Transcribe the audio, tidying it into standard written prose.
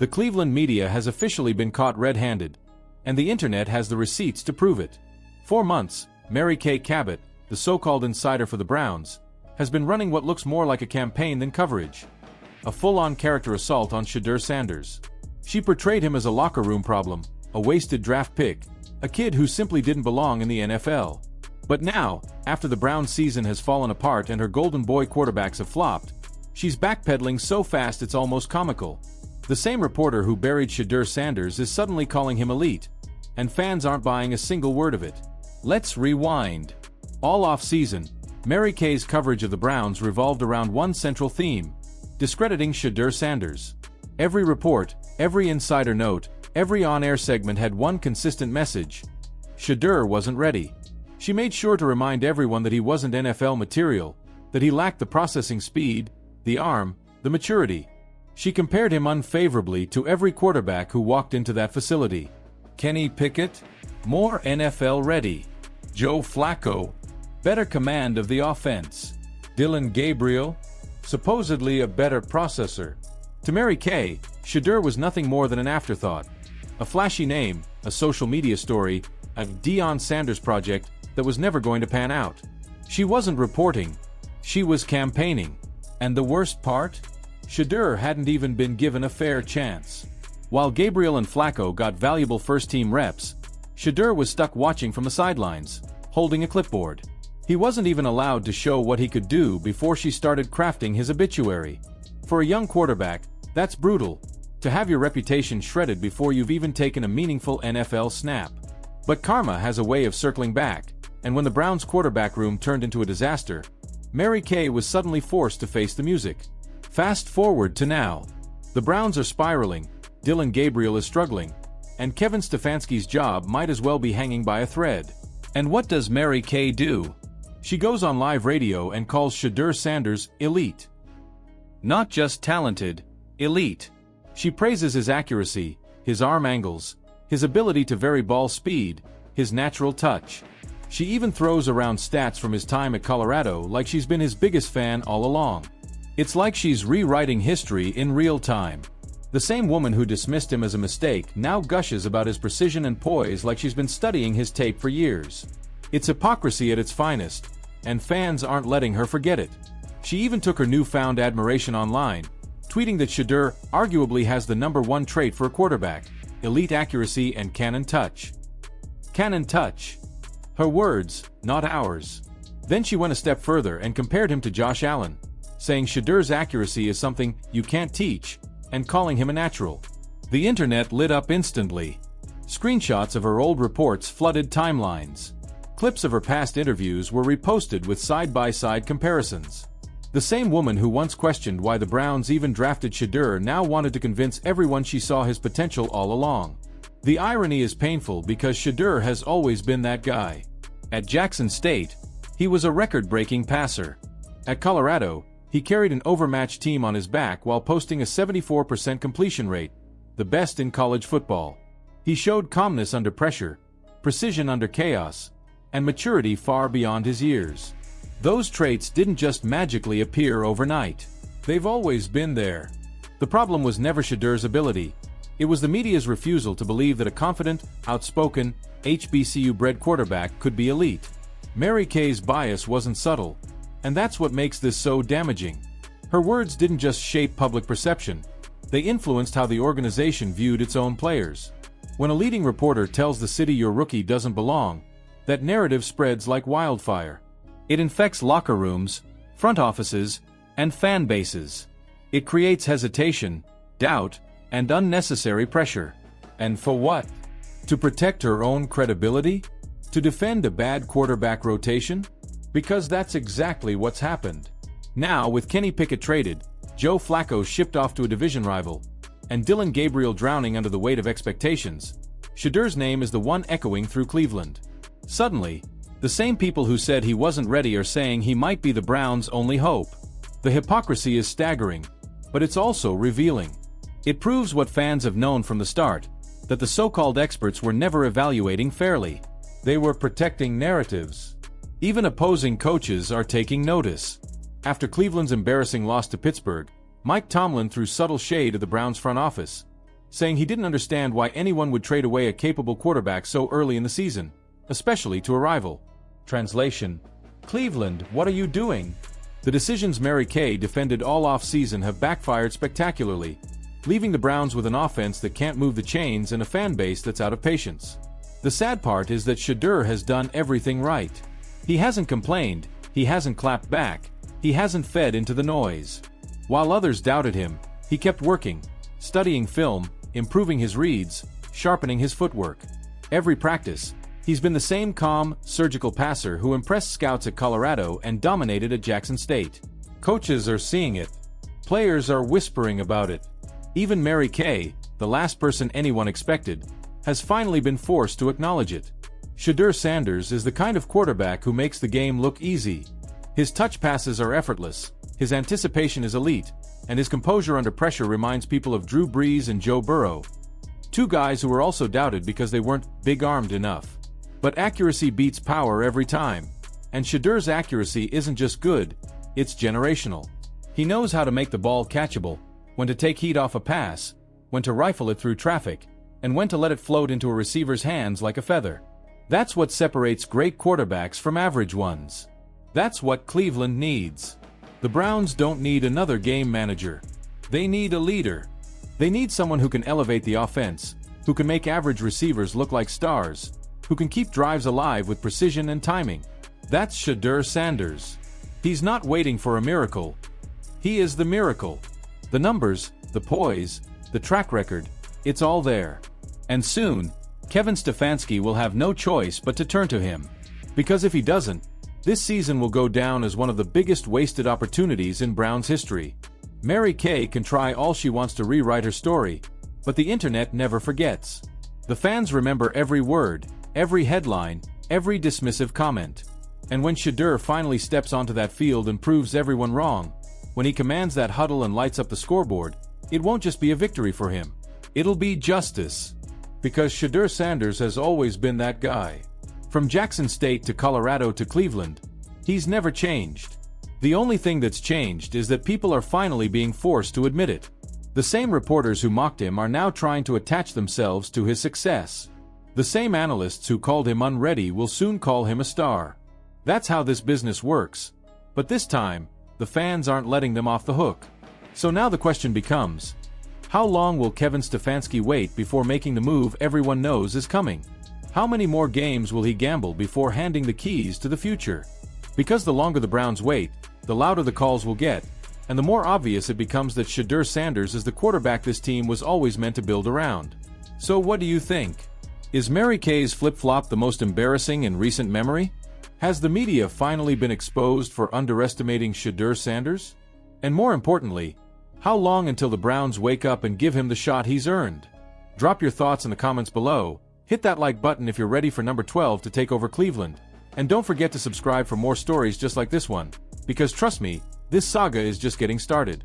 The Cleveland media has officially been caught red-handed, and the internet has the receipts to prove it. For months, Kay Cabot, the so-called insider for the Browns, has been running what looks more like a campaign than coverage. A full-on character assault on Shedeur Sanders. She portrayed him as a locker room problem, a wasted draft pick, a kid who simply didn't belong in the NFL. But now, after the Browns season has fallen apart and her golden boy quarterbacks have flopped, she's backpedaling so fast it's almost comical. The same reporter who buried Shedeur Sanders is suddenly calling him elite, and fans aren't buying a single word of it. Let's rewind. All off-season, Kay's coverage of the Browns revolved around one central theme: discrediting Shedeur Sanders. Every report, every insider note, every on-air segment had one consistent message: Shedeur wasn't ready. She made sure to remind everyone that he wasn't NFL material, that he lacked the processing speed, the arm, the maturity. She compared him unfavorably to every quarterback who walked into that facility. Kenny Pickett? More NFL ready. Joe Flacco? Better command of the offense. Dillon Gabriel? Supposedly a better processor. To Kay, Shedeur was nothing more than an afterthought. A flashy name, a social media story, a Deion Sanders project that was never going to pan out. She wasn't reporting. She was campaigning. And the worst part? Shedeur hadn't even been given a fair chance. While Gabriel and Flacco got valuable first-team reps, Shedeur was stuck watching from the sidelines, holding a clipboard. He wasn't even allowed to show what he could do before she started crafting his obituary. For a young quarterback, that's brutal, to have your reputation shredded before you've even taken a meaningful NFL snap. But karma has a way of circling back, and when the Browns' quarterback room turned into a disaster, Kay was suddenly forced to face the music. Fast forward to now. The Browns are spiraling, Dillon Gabriel is struggling, and Kevin Stefanski's job might as well be hanging by a thread. And what does Kay do? She goes on live radio and calls Shedeur Sanders elite. Not just talented, elite. She praises his accuracy, his arm angles, his ability to vary ball speed, his natural touch. She even throws around stats from his time at Colorado like she's been his biggest fan all along. It's like she's rewriting history in real time. The same woman who dismissed him as a mistake now gushes about his precision and poise like she's been studying his tape for years. It's hypocrisy at its finest, and fans aren't letting her forget it. She even took her newfound admiration online, tweeting that Shedeur arguably has the #1 trait for a quarterback: elite accuracy and cannon touch. Cannon touch. Her words, not ours. Then she went a step further and compared him to Josh Allen, saying Shedeur's accuracy is something you can't teach, and calling him a natural. The internet lit up instantly. Screenshots of her old reports flooded timelines. Clips of her past interviews were reposted with side-by-side comparisons. The same woman who once questioned why the Browns even drafted Shedeur now wanted to convince everyone she saw his potential all along. The irony is painful because Shedeur has always been that guy. At Jackson State, he was a record-breaking passer. At Colorado, he carried an overmatched team on his back while posting a 74% completion rate, the best in college football. He showed calmness under pressure, precision under chaos, and maturity far beyond his years. Those traits didn't just magically appear overnight. They've always been there. The problem was never Shedeur's ability. It was the media's refusal to believe that a confident, outspoken, HBCU-bred quarterback could be elite. Kay's bias wasn't subtle, and that's what makes this so damaging. Her words didn't just shape public perception, they influenced how the organization viewed its own players. When a leading reporter tells the city your rookie doesn't belong, that narrative spreads like wildfire. It infects locker rooms, front offices, and fan bases. It creates hesitation, doubt, and unnecessary pressure. And for what? To protect her own credibility? To defend a bad quarterback rotation? Because that's exactly what's happened. Now, with Kenny Pickett traded, Joe Flacco shipped off to a division rival, and Dillon Gabriel drowning under the weight of expectations, Shedeur's name is the one echoing through Cleveland. Suddenly, the same people who said he wasn't ready are saying he might be the Browns' only hope. The hypocrisy is staggering, but it's also revealing. It proves what fans have known from the start, that the so-called experts were never evaluating fairly. They were protecting narratives. Even opposing coaches are taking notice. After Cleveland's embarrassing loss to Pittsburgh, Mike Tomlin threw subtle shade at the Browns' front office, saying he didn't understand why anyone would trade away a capable quarterback so early in the season, especially to a rival. Translation: Cleveland, what are you doing? The decisions Mary Kay defended all off-season have backfired spectacularly, leaving the Browns with an offense that can't move the chains and a fan base that's out of patience. The sad part is that Shedeur has done everything right. He hasn't complained, he hasn't clapped back, he hasn't fed into the noise. While others doubted him, he kept working, studying film, improving his reads, sharpening his footwork. Every practice, he's been the same calm, surgical passer who impressed scouts at Colorado and dominated at Jackson State. Coaches are seeing it. Players are whispering about it. Even Mary Kay, the last person anyone expected, has finally been forced to acknowledge it. Shedeur Sanders is the kind of quarterback who makes the game look easy. His touch passes are effortless, his anticipation is elite, and his composure under pressure reminds people of Drew Brees and Joe Burrow. Two guys who were also doubted because they weren't big-armed enough. But accuracy beats power every time. And Shedeur's accuracy isn't just good, it's generational. He knows how to make the ball catchable, when to take heat off a pass, when to rifle it through traffic, and when to let it float into a receiver's hands like a feather. That's what separates great quarterbacks from average ones. That's what Cleveland needs. The Browns don't need another game manager. They need a leader. They need someone who can elevate the offense, who can make average receivers look like stars, who can keep drives alive with precision and timing. That's Shedeur Sanders. He's not waiting for a miracle. He is the miracle. The numbers, the poise, the track record, it's all there. And soon, Kevin Stefanski will have no choice but to turn to him. Because if he doesn't, this season will go down as one of the biggest wasted opportunities in Browns history. Mary Kay can try all she wants to rewrite her story, but the internet never forgets. The fans remember every word, every headline, every dismissive comment. And when Shedeur finally steps onto that field and proves everyone wrong, when he commands that huddle and lights up the scoreboard, it won't just be a victory for him. It'll be justice. Because Shedeur Sanders has always been that guy. From Jackson State to Colorado to Cleveland, he's never changed. The only thing that's changed is that people are finally being forced to admit it. The same reporters who mocked him are now trying to attach themselves to his success. The same analysts who called him unready will soon call him a star. That's how this business works. But this time, the fans aren't letting them off the hook. So now the question becomes, how long will Kevin Stefanski wait before making the move everyone knows is coming? How many more games will he gamble before handing the keys to the future? Because the longer the Browns wait, the louder the calls will get, and the more obvious it becomes that Shedeur Sanders is the quarterback this team was always meant to build around. So what do you think? Is Mary Kay's flip-flop the most embarrassing in recent memory? Has the media finally been exposed for underestimating Shedeur Sanders? And more importantly, how long until the Browns wake up and give him the shot he's earned? Drop your thoughts in the comments below, hit that like button if you're ready for number 12 to take over Cleveland, and don't forget to subscribe for more stories just like this one, because trust me, this saga is just getting started.